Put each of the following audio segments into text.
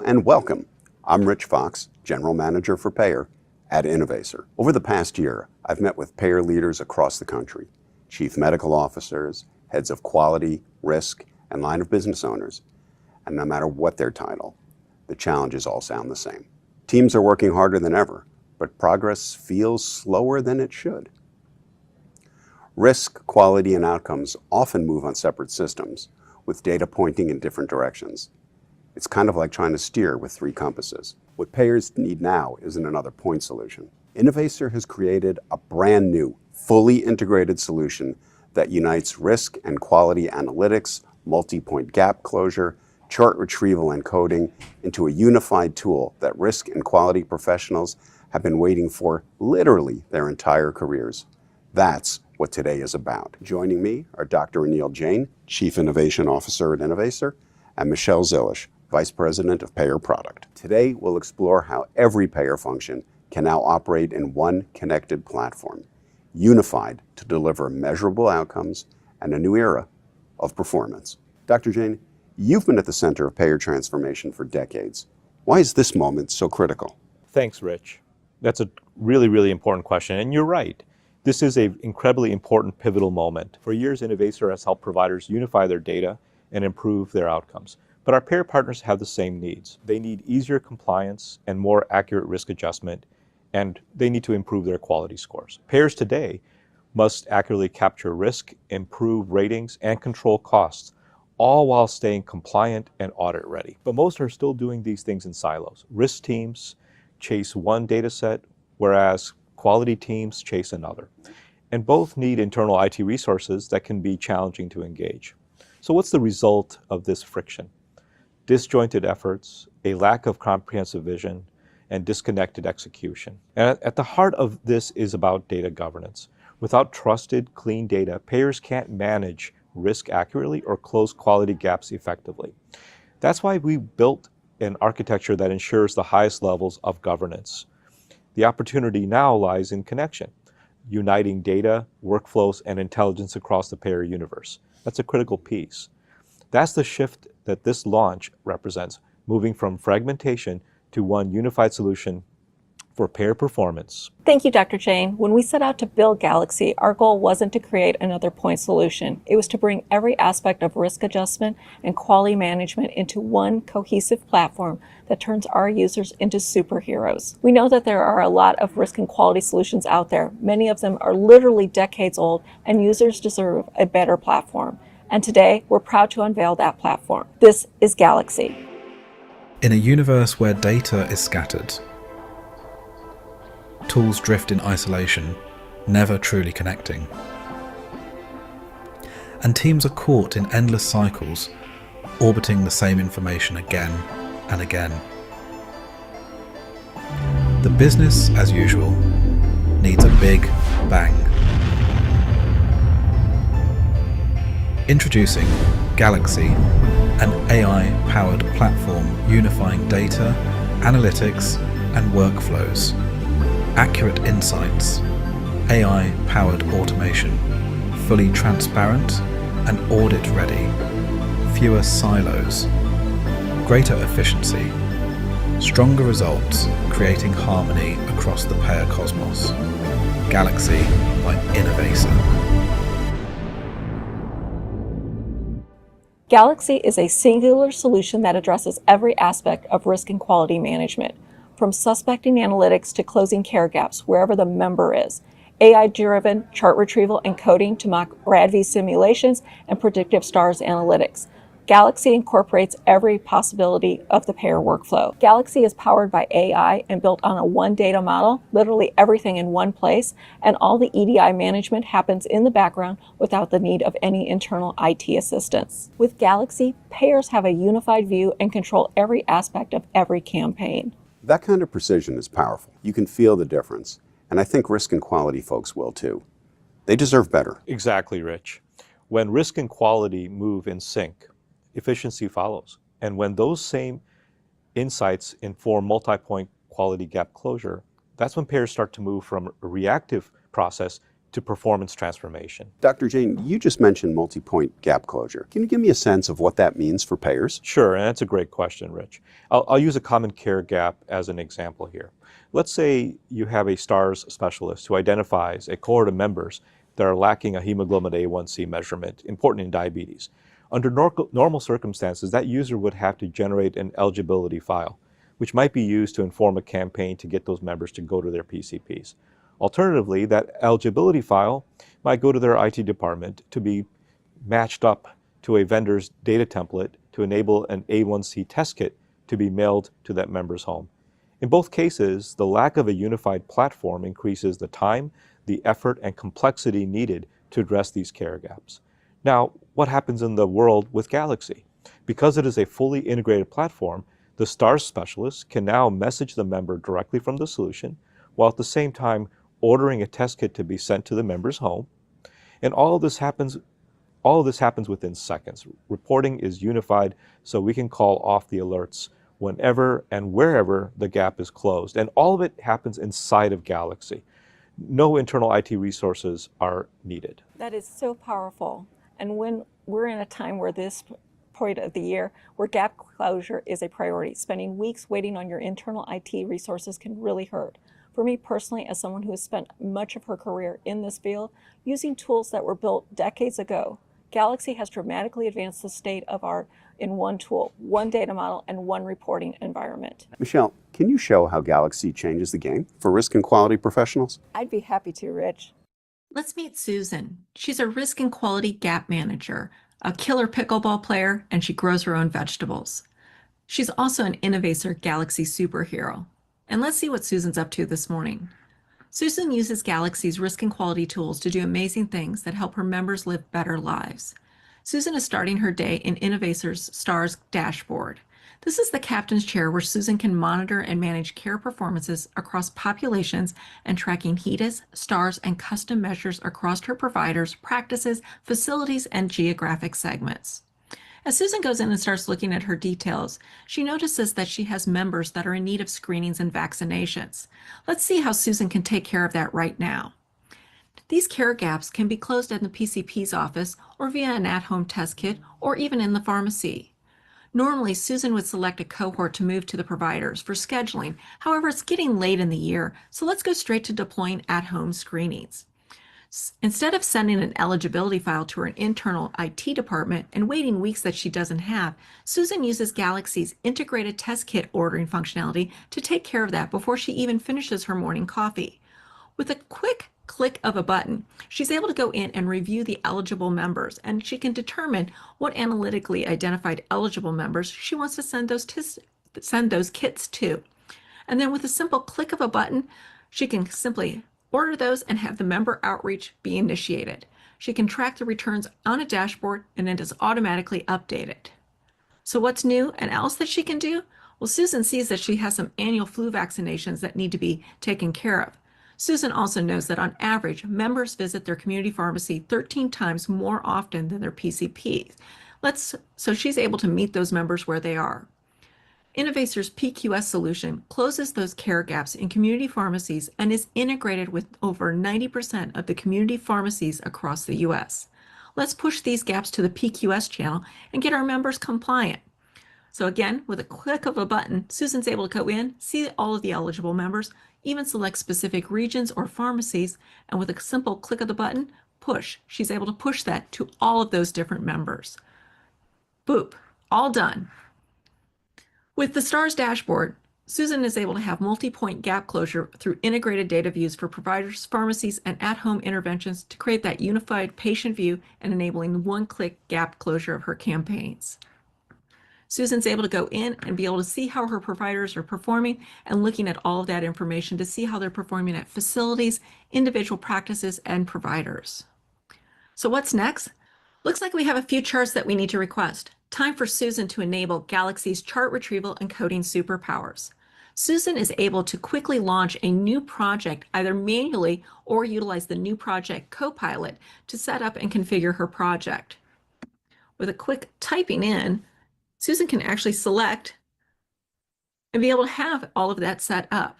and welcome. I'm Rich Fox, General Manager for Payer at Innovacer. Over the past year, I've met with payer leaders across the country, chief medical officers, heads of quality, risk, and line of business owners. And no matter what their title, the challenges all sound the same. Teams are working harder than ever, but progress feels slower than it should. Risk, quality, and outcomes often move on separate systems, with data pointing in different directions. It's kind of like trying to steer with three compasses. What payers need now isn't another point solution. Innovacer has created a brand new, fully integrated solution that unites risk and quality analytics, multi-point gap closure, chart retrieval and coding into a unified tool that risk and quality professionals have been waiting for literally their entire careers. That's what today is about. Joining me are Dr. Anil Jain, Chief Innovation Officer at Innovacer, and Michelle Zilish, Vice President of Payer Product. Today, we'll explore how every payer function can now operate in one connected platform, unified to deliver measurable outcomes and a new era of performance. Dr. Jain, you've been at the center of payer transformation for decades. Why is this moment so critical? Thanks, Rich. That's a really important question, and you're right. This is an incredibly important pivotal moment. For years, Innovacer has helped providers unify their data and improve their outcomes. But our payer partners have the same needs. They need easier compliance and more accurate risk adjustment, and they need to improve their quality scores. Payers today must accurately capture risk, improve ratings, and control costs, all while staying compliant and audit ready. But most are still doing these things in silos. Risk teams chase one data set, whereas quality teams chase another. And both need internal IT resources that can be challenging to engage. So what's the result of this friction? Disjointed efforts, a lack of comprehensive vision, and disconnected execution. And at the heart of this is about data governance. Without trusted, clean data, payers can't manage risk accurately or close quality gaps effectively. That's why we built an architecture that ensures the highest levels of governance. The opportunity now lies in connection, uniting data, workflows, and intelligence across the payer universe. That's a critical piece. That's the shift that this launch represents, moving from fragmentation to one unified solution for payer performance. Thank you, Dr. Jain. When we set out to build Galaxy, our goal wasn't to create another point solution. It was to bring every aspect of risk adjustment and quality management into one cohesive platform that turns our users into superheroes. We know that there are a lot of risk and quality solutions out there. Many of them are literally decades old, and users deserve a better platform. And today, we're proud to unveil that platform. This is Galaxy. In a universe where data is scattered, tools drift in isolation, never truly connecting, and teams are caught in endless cycles, orbiting the same information again and again. The business, as usual, needs a big bang. Introducing Galaxy, an AI-powered platform unifying data, analytics, and workflows. Accurate insights, AI-powered automation, fully transparent and audit-ready, fewer silos, greater efficiency, stronger results, creating harmony across the payer cosmos. Galaxy by Innovacer. Galaxy is a singular solution that addresses every aspect of risk and quality management, from suspecting analytics to closing care gaps wherever the member is, AI-driven chart retrieval and coding to mock RADV simulations and predictive stars analytics. Galaxy incorporates every possibility of the payer workflow. Galaxy is powered by AI and built on a one data model, literally everything in one place, and all the EDI management happens in the background without the need of any internal IT assistance. With Galaxy, payers have a unified view and control every aspect of every campaign. That kind of precision is powerful. You can feel the difference, and I think risk and quality folks will too. They deserve better. Exactly, Rich. When risk and quality move in sync, efficiency follows. And when those same insights inform multi-point quality gap closure, that's when payers start to move from a reactive process to performance transformation. Dr. Jane, you just mentioned multi-point gap closure. Can you give me a sense of what that means for payers? Sure, and that's a great question, Rich. I'll use a common care gap as an example here. Let's say you have a STARS specialist who identifies a cohort of members that are lacking a hemoglobin A1C measurement, important in diabetes. Under normal circumstances, that user would have to generate an eligibility file, which might be used to inform a campaign to get those members to go to their PCPs. Alternatively, that eligibility file might go to their IT department to be matched up to a vendor's data template to enable an A1C test kit to be mailed to that member's home. In both cases, the lack of a unified platform increases the time, the effort, and complexity needed to address these care gaps. Now, what happens in the world with Galaxy? Because it is a fully integrated platform, the STARS specialist can now message the member directly from the solution, while at the same time ordering a test kit to be sent to the member's home. And all of this happens within seconds. Reporting is unified, so we can call off the alerts whenever and wherever the gap is closed. And all of it happens inside of Galaxy. No internal IT resources are needed. That is so powerful. And when we're in a time where this point of the year where gap closure is a priority, spending weeks waiting on your internal IT resources can really hurt. For me personally, as someone who has spent much of her career in this field, using tools that were built decades ago, Galaxy has dramatically advanced the state of our in one tool, one data model, and one reporting environment. Michelle, can you show how Galaxy changes the game for risk and quality professionals? I'd be happy to, Rich. Let's meet Susan. She's a risk and quality gap manager, a killer pickleball player, and she grows her own vegetables. She's also an Innovator Galaxy superhero. And let's see what Susan's up to this morning. Susan uses Galaxy's risk and quality tools to do amazing things that help her members live better lives. Susan is starting her day in Innovator's STARS dashboard. This is the captain's chair where Susan can monitor and manage care performances across populations and tracking HEDIS, STARS, and custom measures across her providers, practices, facilities, and geographic segments. As Susan goes in and starts looking at her details, she notices that she has members that are in need of screenings and vaccinations. Let's see how Susan can take care of that right now. These care gaps can be closed in the PCP's office or via an at-home test kit or even in the pharmacy. Normally, Susan would select a cohort to move to the providers for scheduling. However, it's getting late in the year, so let's go straight to deploying at-home screenings. Instead of sending an eligibility file to her internal IT department and waiting weeks that she doesn't have, Susan uses Galaxy's integrated test kit ordering functionality to take care of that before she even finishes her morning coffee. With a quick click of a button, she's able to go in and review the eligible members, and she can determine what analytically identified eligible members she wants to send those kits to. And then with a simple click of a button, she can simply order those and have the member outreach be initiated. She can track the returns on a dashboard and it is automatically updated. So what's new and else that she can do? Well, Susan sees that she has some annual flu vaccinations that need to be taken care of. Susan also knows that on average, members visit their community pharmacy 13 times more often than their PCPs. So she's able to meet those members where they are. Innovator's PQS solution closes those care gaps in community pharmacies and is integrated with over 90% of the community pharmacies across the U.S. Let's push these gaps to the PQS channel and get our members compliant. So again, with a click of a button, Susan's able to go in, see all of the eligible members, even select specific regions or pharmacies, and with a simple click of the button, push. She's able to push that to all of those different members. Boop, all done. With the STARS dashboard, Susan is able to have multi-point gap closure through integrated data views for providers, pharmacies, and at-home interventions to create that unified patient view and enabling one-click gap closure of her campaigns. Susan's able to go in and be able to see how her providers are performing and looking at all of that information to see how they're performing at facilities, individual practices, and providers. So what's next? Looks like we have a few charts that we need to request. Time for Susan to enable Galaxy's chart retrieval and coding superpowers. Susan is able to quickly launch a new project, either manually or utilize the new project Copilot to set up and configure her project. With a quick typing in, Susan can actually select and be able to have all of that set up.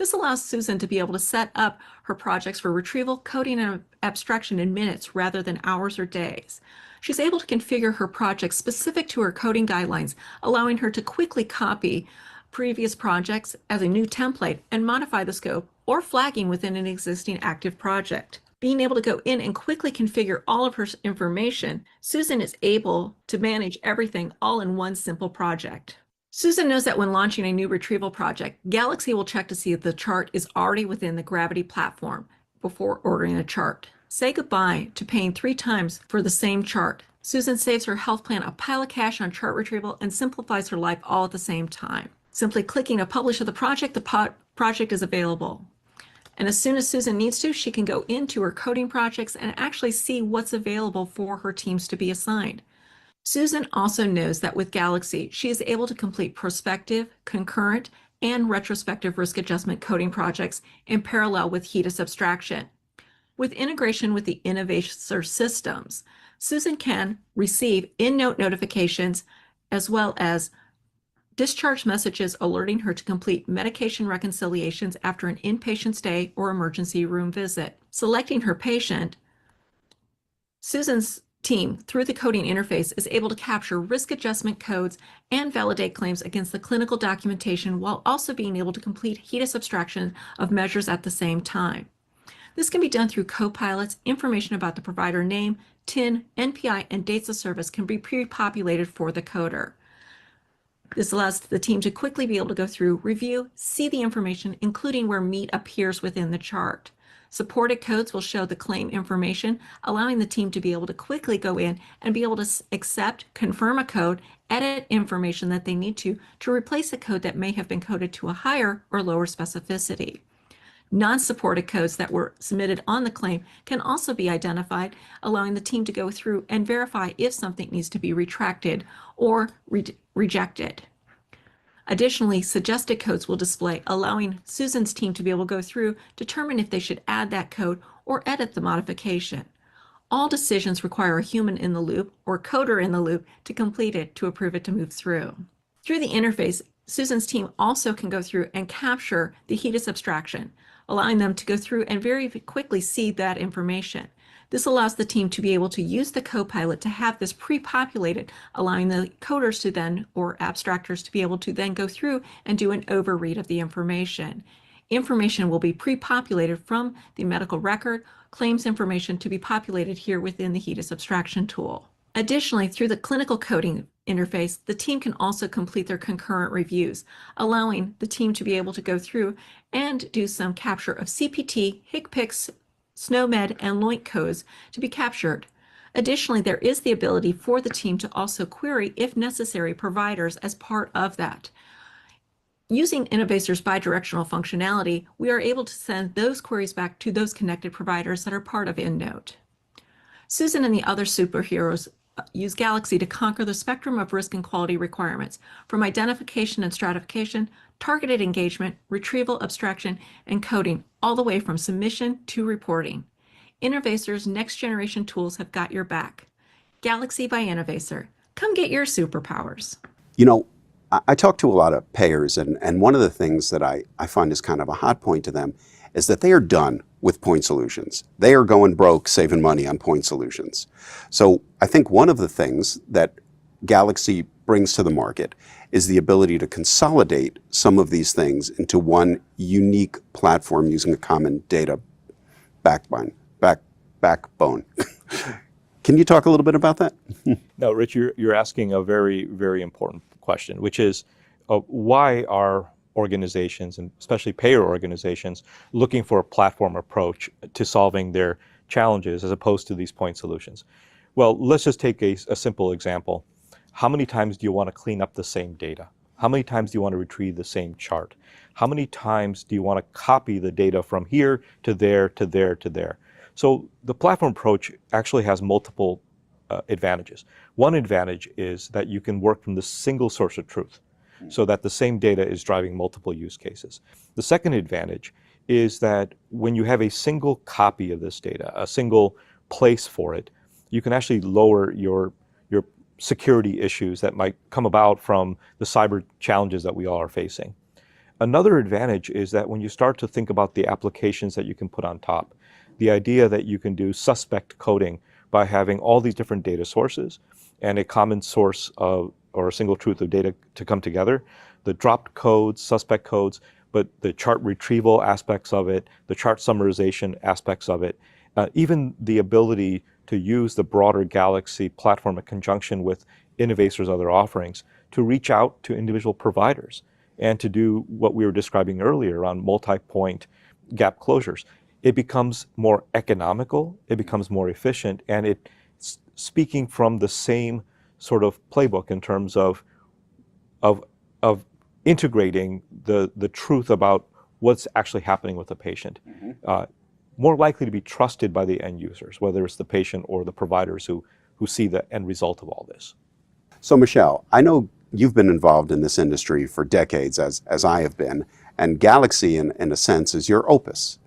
This allows Susan to be able to set up her projects for retrieval, coding, and abstraction in minutes rather than hours or days. She's able to configure her projects specific to her coding guidelines, allowing her to quickly copy previous projects as a new template and modify the scope or flagging within an existing active project. Being able to go in and quickly configure all of her information, Susan is able to manage everything all in one simple project. Susan knows that when launching a new retrieval project, Galaxy will check to see if the chart is already within the Gravity platform before ordering a chart. Say goodbye to paying 3 times for the same chart. Susan saves her health plan a pile of cash on chart retrieval and simplifies her life all at the same time. Simply clicking to publish of the project is available. And as soon as Susan needs to, she can go into her coding projects and actually see what's available for her teams to be assigned. Susan also knows that with Galaxy, she is able to complete prospective, concurrent, and retrospective risk adjustment coding projects in parallel with HEDIS abstraction. With integration with the Innovator systems, Susan can receive in-note notifications as well as discharge messages alerting her to complete medication reconciliations after an inpatient stay or emergency room visit. Selecting her patient, Susan's team, through the coding interface, is able to capture risk adjustment codes and validate claims against the clinical documentation while also being able to complete HEDIS abstraction of measures at the same time. This can be done through co-pilots. Information about the provider name, TIN, NPI, and dates of service can be pre-populated for the coder. This allows the team to quickly be able to go through, review, see the information, including where meat appears within the chart. Supported codes will show the claim information, allowing the team to be able to quickly go in and be able to accept, confirm a code, edit information that they need to replace a code that may have been coded to a higher or lower specificity. Non-supported codes that were submitted on the claim can also be identified, allowing the team to go through and verify if something needs to be retracted or rejected. Additionally, suggested codes will display, allowing Susan's team to be able to go through, determine if they should add that code or edit the modification. All decisions require a human in the loop or coder in the loop to complete it to approve it to move through. Through the interface, Susan's team also can go through and capture the HEDIS abstraction, allowing them to go through and very quickly see that information. This allows the team to be able to use the co-pilot to have this pre-populated, allowing the coders to then, or abstractors to be able to then go through and do an overread of the information. Information will be pre-populated from the medical record, claims information to be populated here within the HEDIS abstraction tool. Additionally, through the clinical coding interface, the team can also complete their concurrent reviews, allowing the team to be able to go through and do some capture of CPT, HCPCS, SNOMED, and LOINC codes to be captured. Additionally, there is the ability for the team to also query, if necessary, providers as part of that. Using Innovator's bidirectional functionality, we are able to send those queries back to those connected providers that are part of EndNote. Susan and the other superheroes use Galaxy to conquer the spectrum of risk and quality requirements, from identification and stratification, targeted engagement, retrieval, abstraction, and coding, all the way from submission to reporting. Innovator's next generation tools have got your back. Galaxy by Innovator. Come get your superpowers. You know, I talk to a lot of payers, and one of the things that I find is kind of a hot point to them is that they are done with point solutions. They are going broke saving money on point solutions. So I think one of the things that Galaxy brings to the market is the ability to consolidate some of these things into one unique platform using a common data backbone. Can you talk a little bit about that? No, Rich, you're asking a very, very important question, which is why are organizations, and especially payer organizations, looking for a platform approach to solving their challenges as opposed to these point solutions? Well, let's just take a simple example. How many times do you want to clean up the same data? How many times do you want to retrieve the same chart? How many times do you want to copy the data from here to there, to there, to there? So the platform approach actually has multiple advantages. One advantage is that you can work from the single source of truth, so that the same data is driving multiple use cases. The second advantage is that when you have a single copy of this data, a single place for it, you can actually lower your security issues that might come about from the cyber challenges that we all are facing. another advantage is that when you start to think about the applications that you can put on top, the idea that you can do suspect coding by having all these different data sources and a common source of, or a single truth of data to come together, the dropped codes, suspect codes, but the chart retrieval aspects of it, the chart summarization aspects of it, even the ability to use the broader Galaxy platform in conjunction with Innovacer's other offerings to reach out to individual providers and to do what we were describing earlier around multi-point gap closures. It becomes more economical, it becomes more efficient, and it's speaking from the same sort of playbook in terms of integrating the truth about what's actually happening with the patient. More likely to be trusted by the end users, whether it's the patient or the providers who see the end result of all this. So Michelle, I know you've been involved in this industry for decades, as I have been, and Galaxy, in a sense, is your opus.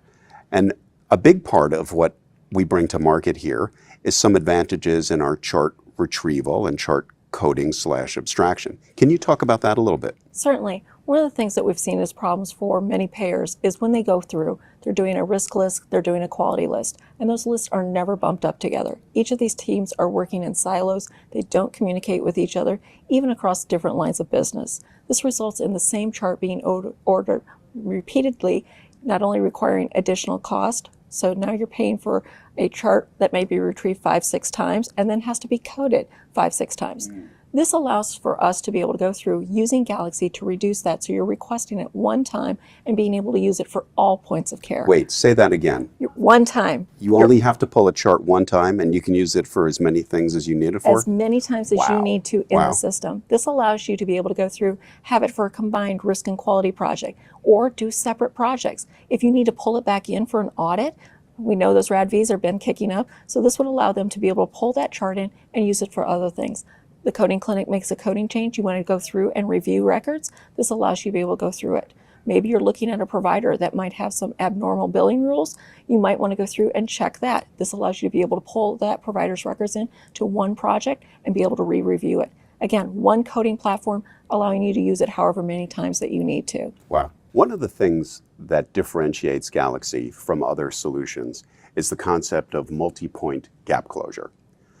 And a big part of what we bring to market here is some advantages in our chart retrieval and chart coding / abstraction. Can you talk about that a little bit? Certainly. One of the things that we've seen as problems for many payers is when they go through, they're doing a risk list, they're doing a quality list, and those lists are never bumped up together. Each of these teams are working in silos. They don't communicate with each other, even across different lines of business. This results in the same chart being ordered repeatedly, not only requiring additional cost, so now you're paying for a chart that may be retrieved 5-6 times and then has to be coded 5-6 times. This allows for us to be able to go through using Galaxy to reduce that, so you're requesting it one time and being able to use it for all points of care. Wait, say that again. One time. You only have to pull a chart one time and you can use it for as many things as you need it for? As many times as you need to in the system. This allows you to be able to go through, have it for a combined risk and quality project, or do separate projects. If you need to pull it back in for an audit, we know those RADVs have been kicking up, so this would allow them to be able to pull that chart in and use it for other things. The coding clinic makes a coding change, you want to go through and review records, this allows you to be able to go through it. Maybe you're looking at a provider that might have some abnormal billing rules, you might want to go through and check that. This allows you to be able to pull that provider's records in to one project and be able to re-review it. Again, one coding platform allowing you to use it however many times that you need to. Wow. One of the things that differentiates Galaxy from other solutions is the concept of multi-point gap closure.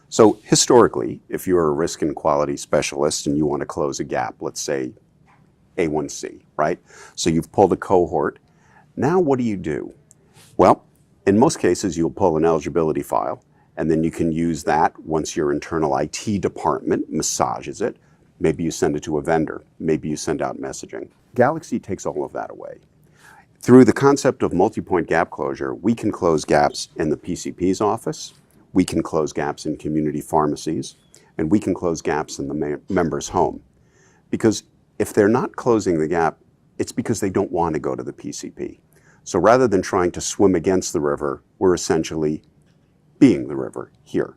So historically, if you're a risk and quality specialist and you want to close a gap, let's say A1C, right? So you've pulled a cohort. Now what do? Well, in most cases, you'll pull an eligibility file, and then you can use that once your internal IT department massages it. Maybe you send it to a vendor. Maybe you send out messaging. Galaxy takes all of that away. Through the concept of multi-point gap closure, we can close gaps in the PCP's office, we can close gaps in community pharmacies, and we can close gaps in the member's home. Because if they're not closing the gap, it's because they don't want to go to the PCP. So rather than trying to swim against the river, we're essentially being the river here.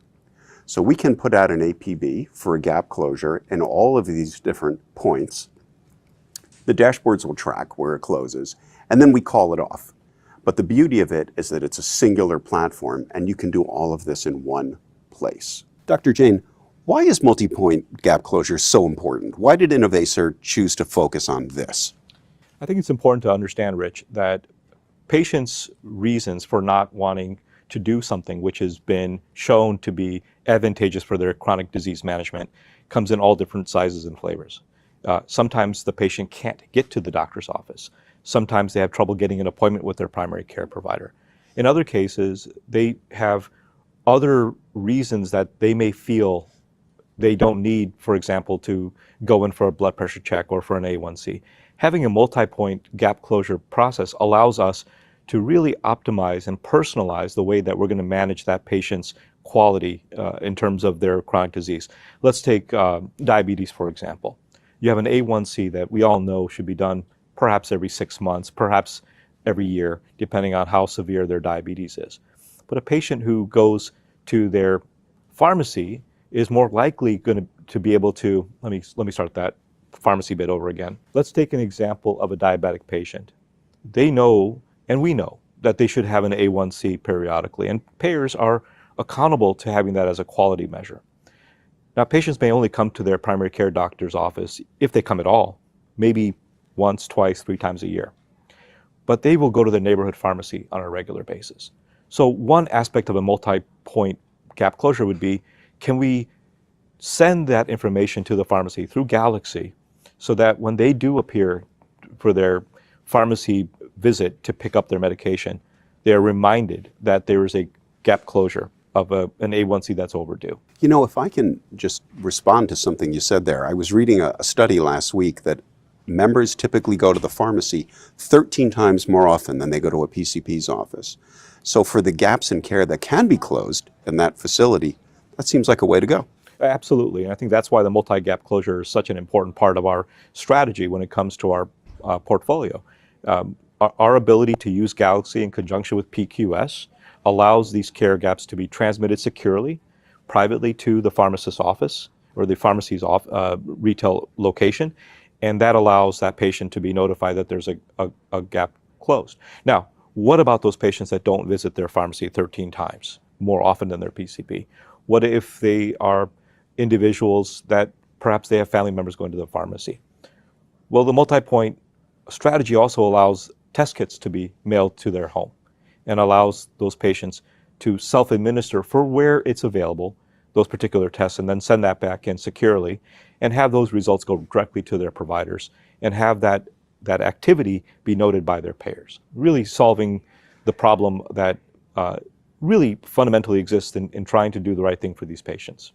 So we can put out an APB for a gap closure in all of these different points. The dashboards will track where it closes, and then we call it off. But the beauty of it is that it's a singular platform, and you can do all of this in one place. Dr. Jain, why is multi-point gap closure so important? Why did Innovacer choose to focus on this? I think it's important to understand, Rich, that patients' reasons for not wanting to do something which has been shown to be advantageous for their chronic disease management comes in all different sizes and flavors. Sometimes the patient can't get to the doctor's office. Sometimes they have trouble getting an appointment with their primary care provider. In other cases, they have other reasons that they may feel they don't need, for example, to go in for a blood pressure check or for an A1C. Having a multi-point gap closure process allows us to really optimize and personalize the way that we're going to manage that patient's quality in terms of their chronic disease. Let's take diabetes, for example. You have an A1C that we all know should be done perhaps every 6 months, perhaps every year, depending on how severe their diabetes is. But a patient who goes to their pharmacy is more likely going to be able to, let me start that pharmacy bit over again. Let's take an example of a diabetic patient. They know, and we know, that they should have an A1C periodically, and payers are accountable to having that as a quality measure. Now, patients may only come to their primary care doctor's office, if they come at all, maybe once, twice, 3 times a year. But they will go to the neighborhood pharmacy on a regular basis. So one aspect of a multi-point gap closure would be, can we send that information to the pharmacy through Galaxy so that when they do appear for their pharmacy visit to pick up their medication, they are reminded that there is a gap closure of an A1C that's overdue. You know, if I can just respond to something you said there, I was reading a study last week that members typically go to the pharmacy 13 times more often than they go to a PCP's office. So for the gaps in care that can be closed in that facility, that seems like a way to go. Absolutely, and I think that's why the multi-gap closure is such an important part of our strategy when it comes to our portfolio. Our ability to use Galaxy in conjunction with PQS allows these care gaps to be transmitted securely, privately to the pharmacist's office or the pharmacy's retail location, and that allows that patient to be notified that there's a gap closed. Now, what about those patients that don't visit their pharmacy 13 times, more often than their PCP? What if they are individuals that perhaps they have family members going to the pharmacy? Well, the multi-point strategy also allows test kits to be mailed to their home and allows those patients to self-administer for where it's available, those particular tests, and then send that back in securely and have those results go directly to their providers and have that activity be noted by their payers, really solving the problem that really fundamentally exists in trying to do the right thing for these patients.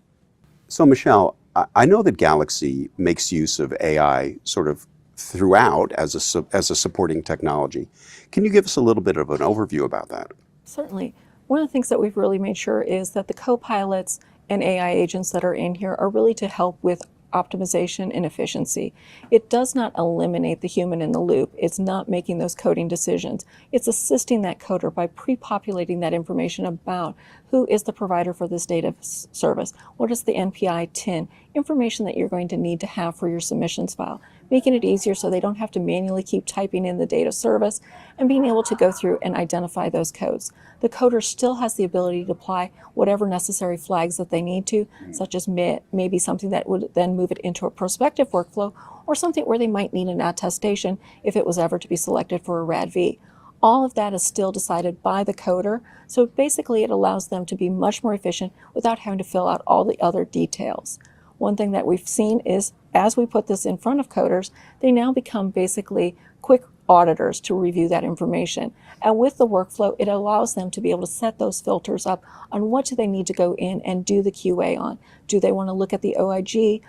So Michelle, I know that Galaxy makes use of AI sort of throughout as a supporting technology. Can you give us a little bit of an overview about that? Certainly. One of the things that we've really made sure is that the co-pilots and AI agents that are in here are really to help with optimization and efficiency. It does not eliminate the human in the loop. It's not making those coding decisions. It's assisting that coder by pre-populating that information about who is the provider for this data service, what is the NPI TIN, information that you're going to need to have for your submissions file, making it easier so they don't have to manually keep typing in the data service and being able to go through and identify those codes. The coder still has the ability to apply whatever necessary flags that they need to, such as maybe something that would then move it into a prospective workflow or something where they might need an attestation if it was ever to be selected for a RADV. All of that is still decided by the coder, so basically it allows them to be much more efficient without having to fill out all the other details. One thing that we've seen is as we put this in front of coders, they now become basically quick auditors to review that information. And with the workflow, it allows them to be able to set those filters up on what do they need to go in and do the QA on. Do they want to look at the OIG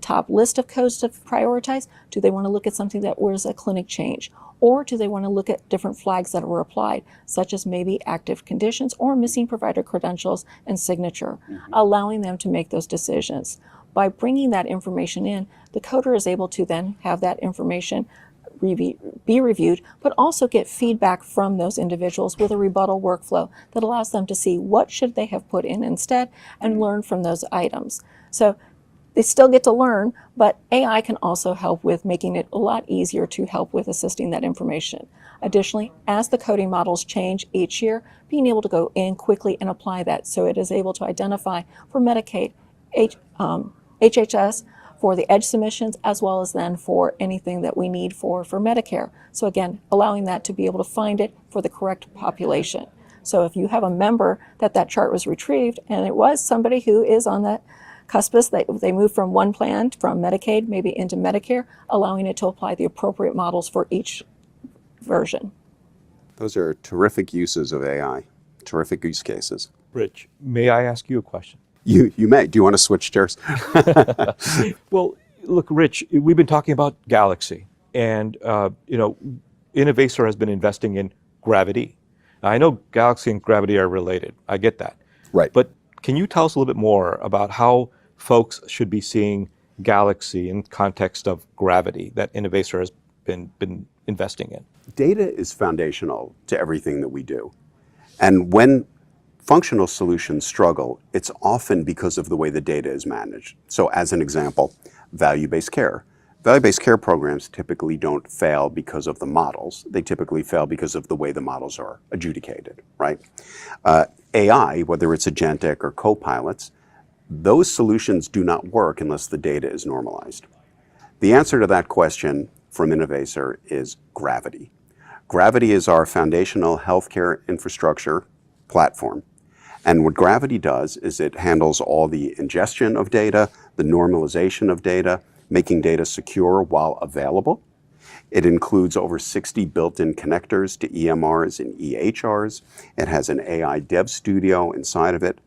top list of codes to prioritize? Do they want to look at something that was a clinic change? Or do they want to look at different flags that were applied, such as maybe active conditions or missing provider credentials and signature, allowing them to make those decisions. By bringing that information in, the coder is able to then have that information be reviewed, but also get feedback from those individuals with a rebuttal workflow that allows them to see what should they have put in instead and learn from those items. So they still get to learn, but AI can also help with making it a lot easier to help with assisting that information. Additionally, as the coding models change each year, being able to go in quickly and apply that so it is able to identify for Medicaid, HHS, for the EDGE submissions, as well as then for anything that we need for Medicare. So again, allowing that to be able to find it for the correct population. So if you have a member that chart was retrieved and it was somebody who is on that cuspus, they move from one plan, from Medicaid maybe into Medicare, allowing it to apply the appropriate models for each version. Those are terrific uses of AI, terrific use cases. Rich, may I ask you a question? You may. Do you want to switch chairs? Well, look, Rich, we've been talking about Galaxy, and Innovaccer has been investing in Gravity. Now, I know Galaxy and Gravity are related. I get that. Right. But can you tell us a little bit more about how folks should be seeing Galaxy in context of Gravity that Innovaccer has been investing in? Data is foundational to everything that we do. And when functional solutions struggle, it's often because of the way the data is managed. So as an example, value-based care. Value-based care programs typically don't fail because of the models. They typically fail because of the way the models are adjudicated, right? AI, whether it's agentic or co-pilots, those solutions do not work unless the data is normalized. The answer to that question from Innovacer is Gravity. Gravity is our foundational healthcare infrastructure platform. And what Gravity does is it handles all the ingestion of data, the normalization of data, making data secure while available. It includes over 60 built-in connectors to EMRs and EHRs. It has an AI dev studio inside of it.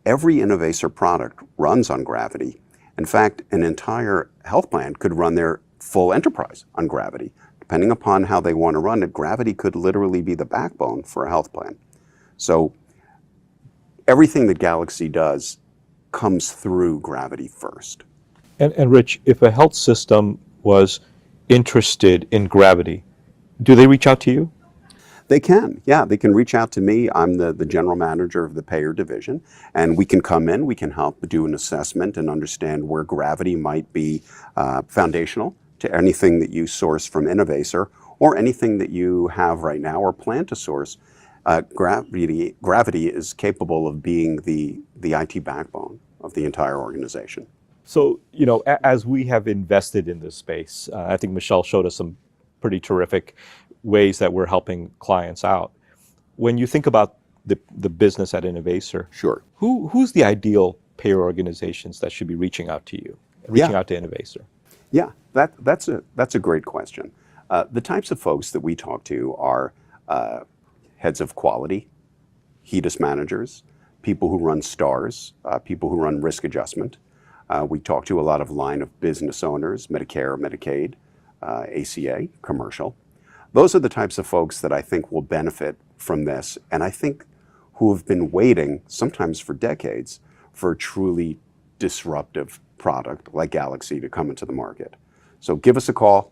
Every Innovacer product runs on Gravity. In fact, an entire health plan could run their full enterprise on Gravity. Depending upon how they want to run it, Gravity could literally be the backbone for a health plan. So everything that Galaxy does comes through Gravity first. And Rich, if a health system was interested in Gravity, do they reach out to you? They can, yeah. They can reach out to me. I'm the general manager of the payer division, and we can come in, we can help do an assessment and understand where Gravity might be foundational to anything that you source from Innovacer or anything that you have right now or plan to source. Gravity is capable of being the IT backbone of the entire organization. So, as we have invested in this space, I think Michelle showed us some pretty terrific ways that we're helping clients out. When you think about the business at Innovacer, Sure. Who's the ideal payer organizations that should be reaching out to you, reaching out to Innovacer? Yeah, that's a great question. The types of folks that we talk to are heads of quality, HEDIS managers, people who run STARS, people who run risk adjustment. We talk to a lot of line of business owners, Medicare, Medicaid, ACA, commercial. Those are the types of folks that I think will benefit from this, and I think who have been waiting, sometimes for decades, for a truly disruptive product like Galaxy to come into the market. So give us a call.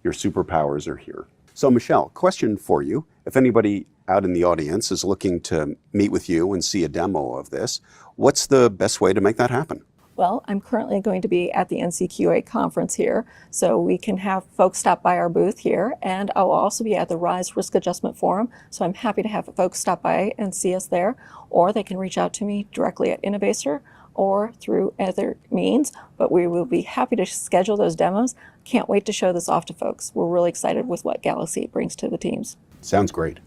Your superpowers are here. So Michelle, question for you. If anybody out in the audience is looking to meet with you and see a demo of this, what's the best way to make that happen? Well, I'm currently going to be at the NCQA conference here, so we can have folks stop by our booth here, and I'll also be at the RISE Risk Adjustment Forum, so I'm happy to have folks stop by and see us there, or they can reach out to me directly at Innovacer or through other means, but we will be happy to schedule those demos. Can't wait to show this off to folks. We're really excited with what Galaxy brings to the teams. Sounds great.